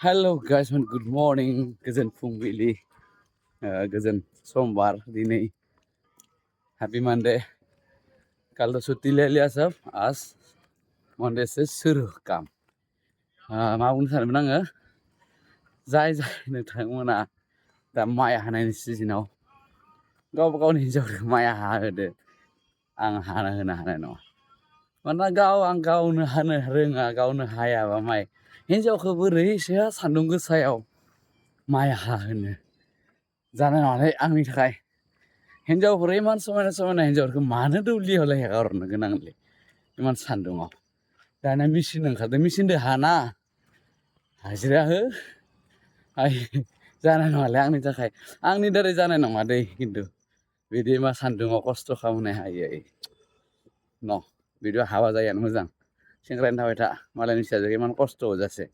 Hello guys, good morning. Goजोन फुंबिलि, गोजोन समबार दिनै हैप्पी मंडे. कल तो छुट्टी ले लिया सब. आज मंडे से शुरू काम. मा बुंनो सानोमोन आङो, जाय नोंथांमोना दा माइ हानायनि सिजनाव गावबा गावनि हिन्जावखौ माइ हाहोदो. आं हाना होनो हानाय नङा. मानोना आं गावनो हानो रोङा, गावनो हायाबा माइ. हिन्जावखौ बोरैसो सान्दुं गोसायाव माइ हाहोनो जानाय नङालै आंनि थाखाय. हिन्जावफोरा इमान समायना समायना हिन्जावफोरखौ मानो दुब्लियावलाय हेगारहरनो गोनांलै इमान सान्दुङाव. दाना मेचिन ओंखारदों, मेचिनजों हाना हाजिरा हो. जानाय नङालै आंनि थाखाय. आंनि दारै जानाय नङा दै खिन्थु बिदि मा सान्दुङाव खस्थ' खालामनो हायो न' बिदि हाबा जायैयानो मोजां. सेंग्रानि थाबाय था, मालायनि फिसाजोखौ इमान खस्थ' होजासे.